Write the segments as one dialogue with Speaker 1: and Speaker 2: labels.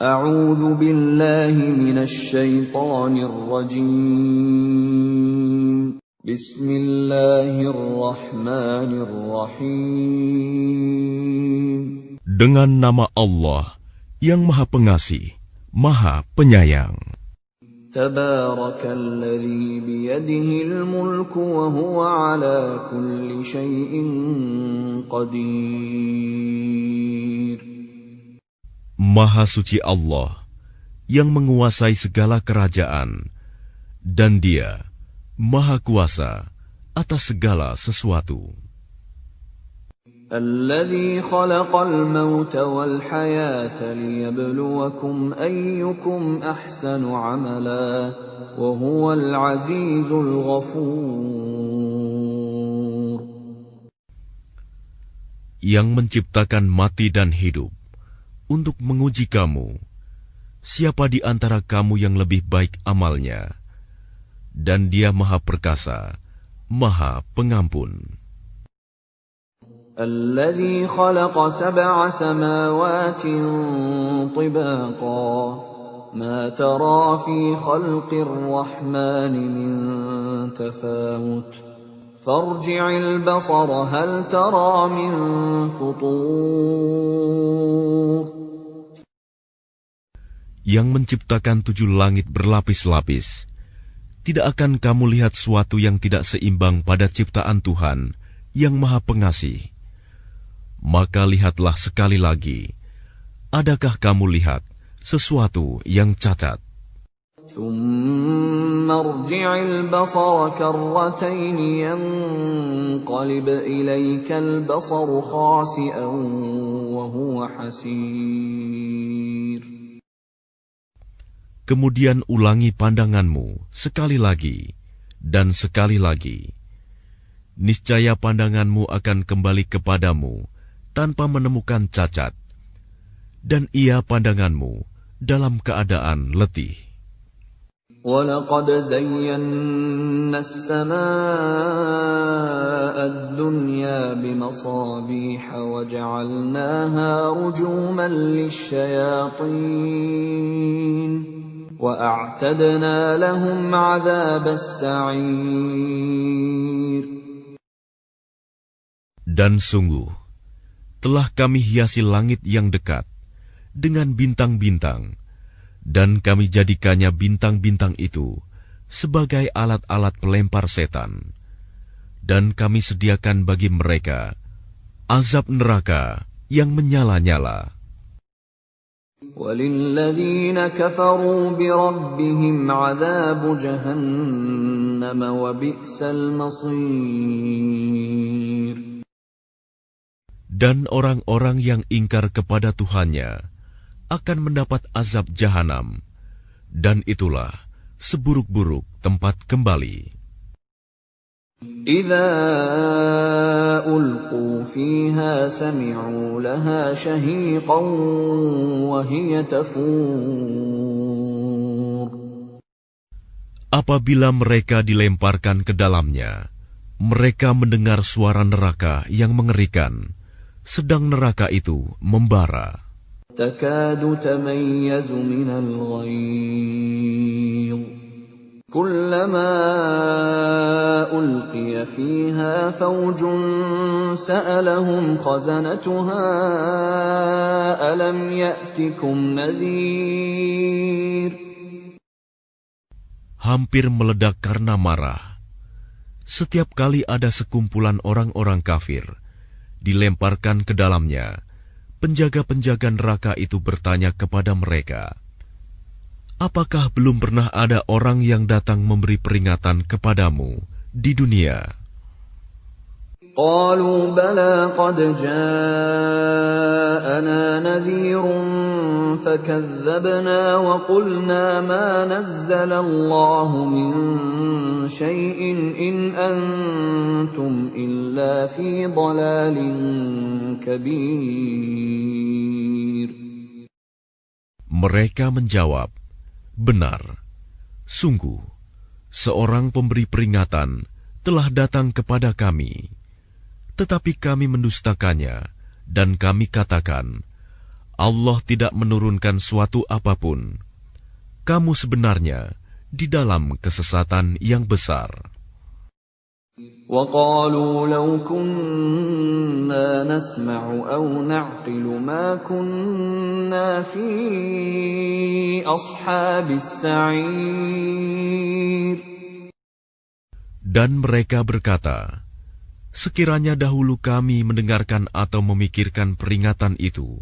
Speaker 1: A'udzu billahi minasy syaithanir rajim. Bismillahirrahmanirrahim.
Speaker 2: Dengan nama Allah yang Maha Pengasih, Maha Penyayang.
Speaker 1: Tabarakalladzi biyadihil mulku wa huwa ala kulli syai'in qadir.
Speaker 2: Maha suci Allah yang menguasai segala kerajaan, dan Dia Maha Kuasa atas segala sesuatu.
Speaker 1: Alladzi khalaqal mauta wal hayata liyabluwakum ayyukum ahsanu amala wa huwal azizul ghafur.
Speaker 2: Yang menciptakan mati dan hidup untuk menguji kamu, siapa di antara kamu yang lebih baik amalnya, dan Dia Maha Perkasa, Maha Pengampun.
Speaker 1: الذي خلق 7 سماوات طباقا ما ترى في خلق الرحمن من تفاوت فارجع البصر هل ترى من فطور.
Speaker 2: Yang menciptakan 7 langit berlapis-lapis, tidak akan kamu lihat suatu yang tidak seimbang pada ciptaan Tuhan yang Maha Pengasih. Maka lihatlah sekali lagi, adakah kamu lihat sesuatu yang cacat?
Speaker 1: ثم ارجع البصر كرتين ينقلب إليك البصر خاسئا وهو حسير.
Speaker 2: Kemudian ulangi pandanganmu sekali lagi dan sekali lagi. Niscaya pandanganmu akan kembali kepadamu tanpa menemukan cacat, dan ia pandanganmu dalam keadaan letih.
Speaker 1: وَلَقَدْ زَيَّنَّا السَّمَاءَ الدُّنْيَا بِمَصَابِيحَ وَجَعَلْنَاهَا رُجُومًا لِلشَّيَاطِينِ وَأَعْتَدْنَا لَهُمْ عَذَابَ السَّعِيرِ. Dan
Speaker 2: sungguh, telah kami hiasi langit yang dekat dengan bintang-bintang, dan kami jadikannya bintang-bintang itu sebagai alat-alat pelempar setan. Dan kami sediakan bagi mereka azab neraka yang menyala-nyala.
Speaker 1: وَلِلَّذِينَ كَفَرُوا بِرَبِّهِمْ عَذَابُ جَهَنَّمَ وَبِئْسَ الْمَصِيرُ.
Speaker 2: Dan orang-orang yang ingkar kepada Tuhannya akan mendapat azab jahanam, dan itulah seburuk-buruk tempat kembali.
Speaker 1: إِذَا أُلْقُوا فِيهَا سَمِعُوا لَهَا شَهِيقًا وَهِيَ تَفُورُ.
Speaker 2: Apabila mereka dilemparkan ke dalamnya, mereka mendengar suara neraka yang mengerikan, sedang neraka itu membara.
Speaker 1: تَكَادُ تَمَيَّزُ مِنَ الْغَيْظِ كُلَّمَا أُلْقِيَ فِيهَا فَوْجٌ سَأَلَهُمْ خَزَنَتُهَا أَلَمْ يَأْتِكُمْ نَذِيرٌ.
Speaker 2: Hampir meledak karena marah. Setiap kali ada sekumpulan orang-orang kafir dilemparkan ke dalamnya, penjaga-penjaga neraka itu bertanya kepada mereka, apakah belum pernah ada orang yang datang memberi peringatan kepadamu di dunia?
Speaker 1: قالوا بلى قد جاءنا نذير فكذبنا وقلنا ما نزل الله من شيء إن أنتم إلا في ضلال كبير.
Speaker 2: Mereka menjawab, benar, sungguh seorang pemberi peringatan telah datang kepada kami. Tetapi kami mendustakannya, dan kami katakan, Allah tidak menurunkan suatu apapun. Kamu sebenarnya di dalam kesesatan yang besar.
Speaker 1: وَقَالُوا لَوْ كُنَّا نَسْمَعُ أَوْ نَعْقِلُ مَا كُنَّا فِي أَصْحَابِ السَّعِيرِ.
Speaker 2: Dan mereka berkata, sekiranya dahulu kami mendengarkan atau memikirkan peringatan itu,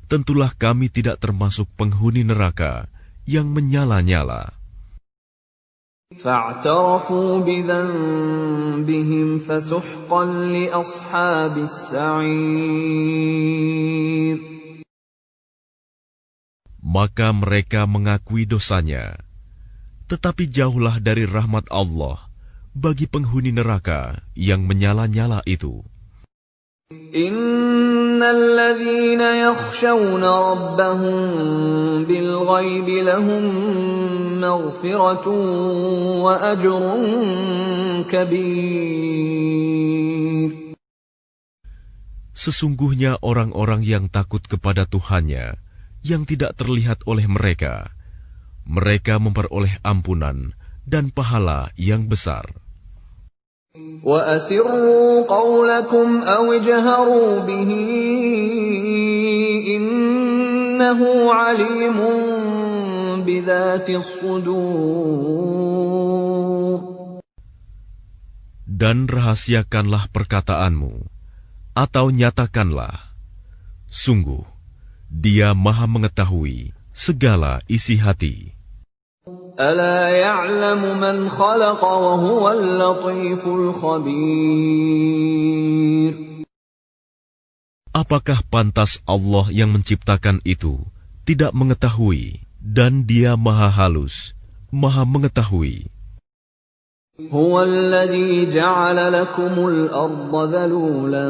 Speaker 2: tentulah kami tidak termasuk penghuni neraka yang menyala-nyala.
Speaker 1: فَاعْتَرَفُوا بِذَنبِهِمْ فَسُحْقًا لِأَصْحَابِ السَّعِيرِ.
Speaker 2: Maka mereka mengakui dosanya, tetapi jauhlah dari rahmat Allah bagi penghuni neraka yang menyala-nyala itu.
Speaker 1: Innal ladzina yakhshawna rabbahum bil ghaibi lahum maghfiratun wa ajrun kabir.
Speaker 2: Sesungguhnya orang-orang yang takut kepada Tuhannya yang tidak terlihat oleh mereka, mereka memperoleh ampunan dan pahala yang besar.
Speaker 1: وَأَسِرُّوا قَوْلَكُمْ أَوِ اجْهَرُوا بِهِ إِنَّهُ عَلِيمٌ بِذَاتِ الصُّدُورِ.
Speaker 2: Dan rahasiakanlah perkataanmu, atau nyatakanlah, sungguh, Dia Maha mengetahui segala isi hati.
Speaker 1: أَلَا يَعْلَمُ مَنْ خَلَقَ وَهُوَ اللَّطِيفُ الْخَبِيرُ.
Speaker 2: Apakah pantas Allah yang menciptakan itu tidak mengetahui, dan Dia Maha halus, Maha mengetahui.
Speaker 1: هُوَ الَّذِي جَعَلَ لَكُمُ الْأَرْضَ ذَلُولًا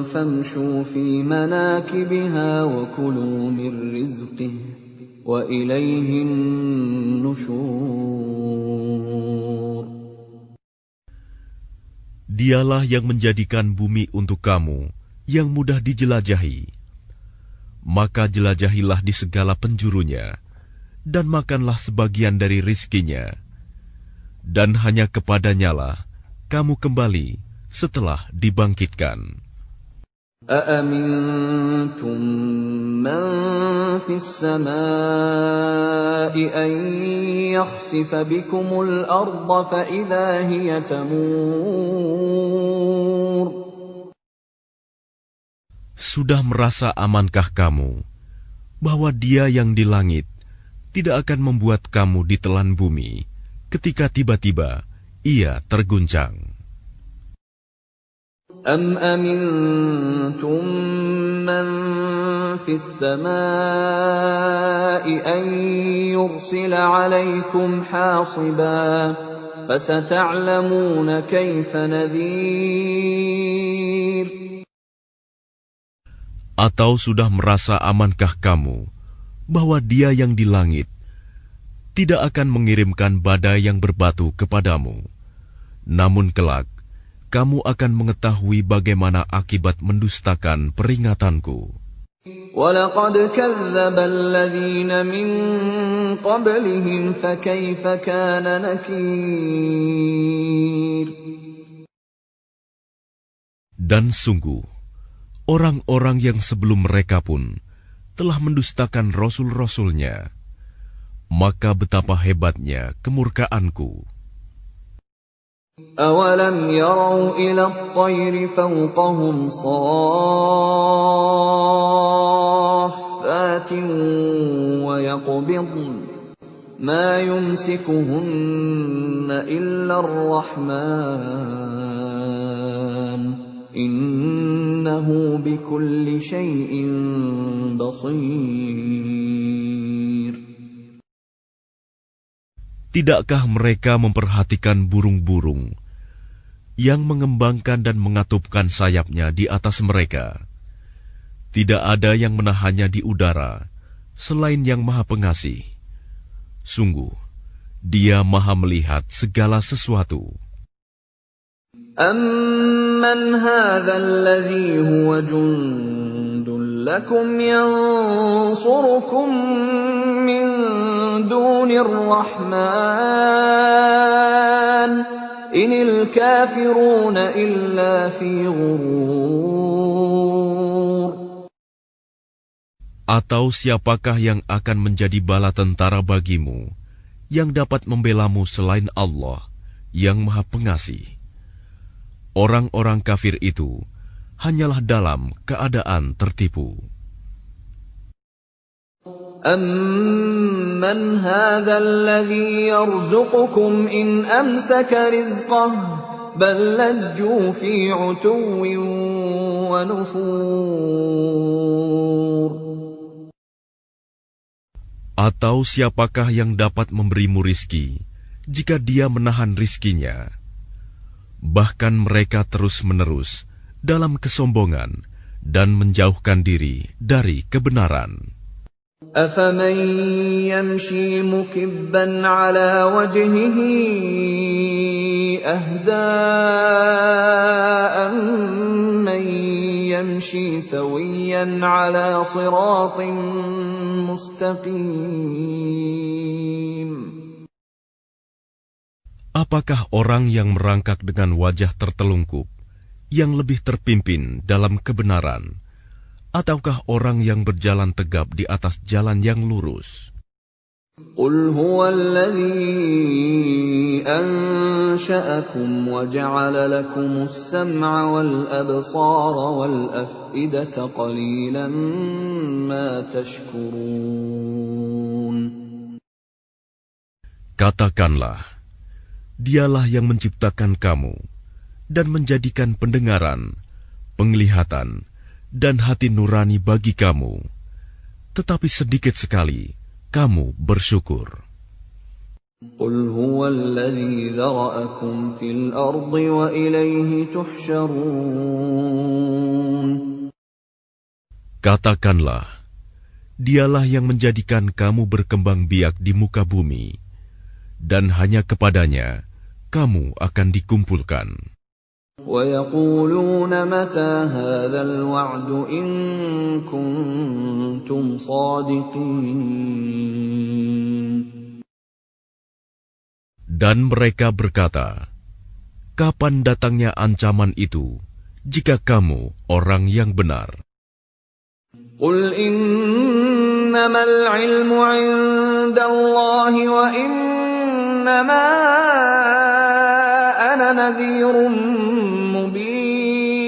Speaker 1: فَامْشُوا فِي مَنَاكِبِهَا وَكُلُوا مِنْ رِزْقِهِ وَإِلَيْهِ النُّشُورُ.
Speaker 2: Dialah yang menjadikan bumi untuk kamu yang mudah dijelajahi. Maka jelajahilah di segala penjurunya, dan makanlah sebagian dari rizkinya. Dan hanya kepadanyalah kamu kembali setelah dibangkitkan.
Speaker 1: أَأَمِنْتُمْ مَنْ فِي السَّمَاءِ أَنْ يَخْسِفَ بِكُمُ الْأَرْضَ فَإِذَا هِيَ تَمُورُ.
Speaker 2: Sudah merasa amankah kamu bahwa Dia yang di langit tidak akan membuat kamu ditelan bumi ketika tiba-tiba Ia terguncang?
Speaker 1: أَمْ أَمِنْتُمْ مَنْ فِي السَّمَاءِ أَنْ يُرْسِلَ عَلَيْكُمْ حَاصِبًا فَسَتَعْلَمُونَ كَيْفَ نَذِيرٌ.
Speaker 2: Atau sudah merasa amankah kamu bahwa Dia yang di langit tidak akan mengirimkan badai yang berbatu kepadamu, namun kelak kamu akan mengetahui bagaimana akibat mendustakan peringatanku.
Speaker 1: وَلَقَدْ كَذَّبَ الَّذِينَ مِن قَبْلِهِمْ فَكَيْفَ كَانَ نَكِيرِ.
Speaker 2: Dan sungguh, orang-orang yang sebelum mereka pun telah mendustakan rasul-rasulnya, maka betapa hebatnya kemurkaanku.
Speaker 1: أَوَلَمْ يَرَوْا إِلَى الطَّيْرِ فَوْقَهُمْ صَافَّاتٍ وَيَقْبِضْنَ مَا يُمْسِكُهُنَّ إِلَّا الرَّحْمَنُ إِنَّهُ بِكُلِّ شَيْءٍ بَصِيرٌ.
Speaker 2: Tidakkah mereka memperhatikan burung-burung yang mengembangkan dan mengatupkan sayapnya di atas mereka? Tidak ada yang menahannya di udara selain Yang Maha Pengasih. Sungguh, Dia Maha melihat segala sesuatu.
Speaker 1: أَمَّنْ هَذَا الَّذِي هُوَ جُنْدٌ لكم ينصركم من دون الرحمن إن الكافرون إلا في غرور.
Speaker 2: Atau siapakah yang akan menjadi bala tentara bagimu, yang dapat membelamu selain Allah, yang Maha Pengasih? Orang-orang kafir itu hanyalah dalam keadaan tertipu.
Speaker 1: أَمَّنْ هَذَا الَّذِي يَرْزُقُكُمْ إِنْ أَمْسَكَ رِزْقَهُ بَلْ لَجُّوا فِي عُتُوٍّ وَنُفُورٍ.
Speaker 2: Atau siapakah yang dapat memberimu rizki jika dia menahan rizkinya? Bahkan mereka terus-menerus dalam kesombongan dan menjauhkan diri dari kebenaran.
Speaker 1: أَفَمَنْ يَمْشِي مُكِبًّا عَلَى وَجْهِهِ أَهْدَىٰ أَمَّنْ يَمْشِي سَوِيًّا عَلَى صِرَاطٍ مُسْتَقِيمٍ.
Speaker 2: Apakah orang yang merangkak dengan wajah tertelungkup yang lebih terpimpin dalam kebenaran, ataukah orang yang berjalan tegap di atas jalan yang lurus?
Speaker 1: قُلْ هُوَ الَّذِي أَنشَأَكُمْ وَجَعَلَ لَكُمُ السَّمْعَ وَالْأَبْصَارَ وَالْأَفْئِدَةَ قَلِيلًا مَا تَشْكُرُونَ.
Speaker 2: Katakanlah, Dialah yang menciptakan kamu dan menjadikan pendengaran, penglihatan, dan hati nurani bagi kamu, tetapi sedikit sekali kamu bersyukur.
Speaker 1: قُلْ هُوَ الَّذِي ذَرَأَكُمْ فِي الْأَرْضِ وَإِلَيْهِ تُحْشَرُونَ.
Speaker 2: Katakanlah, Dialah yang menjadikan kamu berkembang biak di muka bumi, dan hanya kepadanya kamu akan dikumpulkan.
Speaker 1: وَيَقُولُونَ مَتَى هَذَا الْوَعْدُ إِن كُنتُمْ صَادِقِينَ.
Speaker 2: Dan mereka berkata, kapan datangnya ancaman itu, jika kamu orang yang benar?
Speaker 1: قُلْ إِنَّمَا الْعِلْمُ عِندَ اللَّهِ وَإِنَّمَا أَنَا نَذِيرٌ مُبِينٌ.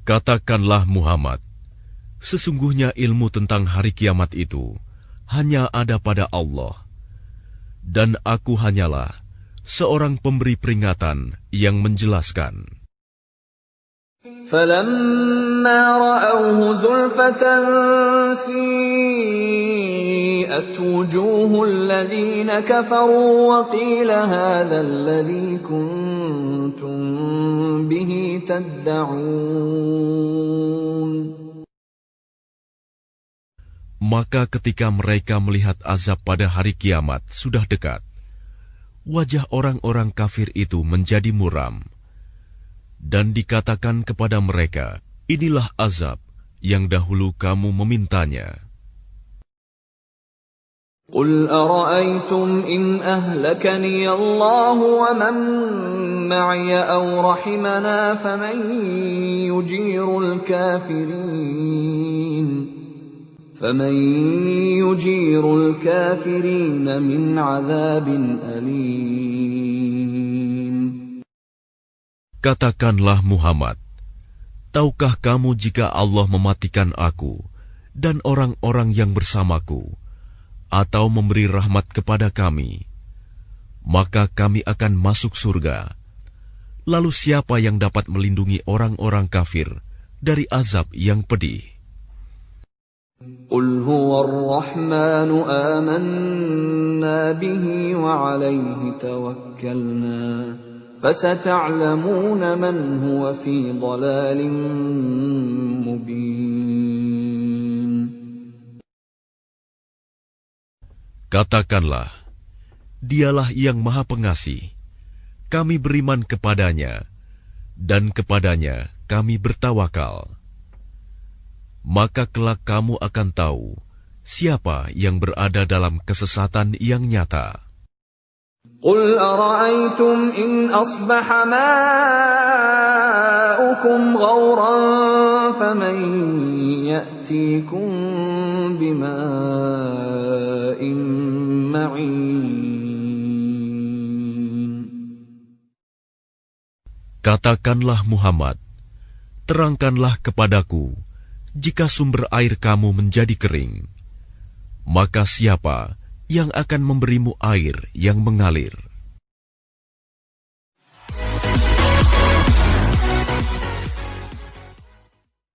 Speaker 2: Katakanlah Muhammad, sesungguhnya ilmu tentang hari kiamat itu hanya ada pada Allah, dan aku hanyalah seorang pemberi peringatan yang menjelaskan.
Speaker 1: فَلَمَّا رَأَوْهُ زُلْفَةً سِيئَتْ وُجُوهُ الَّذِينَ كَفَرُوا وَقِيلَ هَذَا الَّذِي كُنتُم بِهِ تَدَّعُونَ.
Speaker 2: Maka ketika mereka melihat azab pada hari kiamat sudah dekat, wajah orang-orang kafir itu menjadi muram, dan dikatakan kepada mereka, inilah azab yang dahulu kamu memintanya.
Speaker 1: قُلْ أَرَأَيْتُمْ إِنْ أَهْلَكَنِيَ اللَّهُ وَمَن مَّعِيَ أَوْ رَحِمَنَا فَمَن يُجِيرُ الْكَافِرِينَ مِنْ عَذَابٍ أَلِيمٍ.
Speaker 2: Katakanlah Muhammad, tahukah kamu jika Allah mematikan aku dan orang-orang yang bersamaku, atau memberi rahmat kepada kami, maka kami akan masuk surga. Lalu siapa yang dapat melindungi orang-orang kafir dari azab yang pedih?
Speaker 1: قُلْ هُوَ الرَّحْمَنُ آمَنَّا بِهِ وَعَلَيْهِ تَوَكَّلْنَا فَسَتَعْلَمُونَ مَنْ هُوَ فِي ضَلَالٍ مُبِينٍ.
Speaker 2: Katakanlah, Dialah yang Maha Pengasih. Kami beriman kepadanya, dan kepadanya kami bertawakal. Maka kelak kamu akan tahu siapa yang berada dalam kesesatan yang nyata.
Speaker 1: Qul ara'aytum in asbaha ma'ukum ghawran faman ya'tikum bima'in ma'in.
Speaker 2: Katakanlah Muhammad, terangkanlah kepadaku jika sumber air kamu menjadi kering, maka siapa yang akan memberimu air yang mengalir?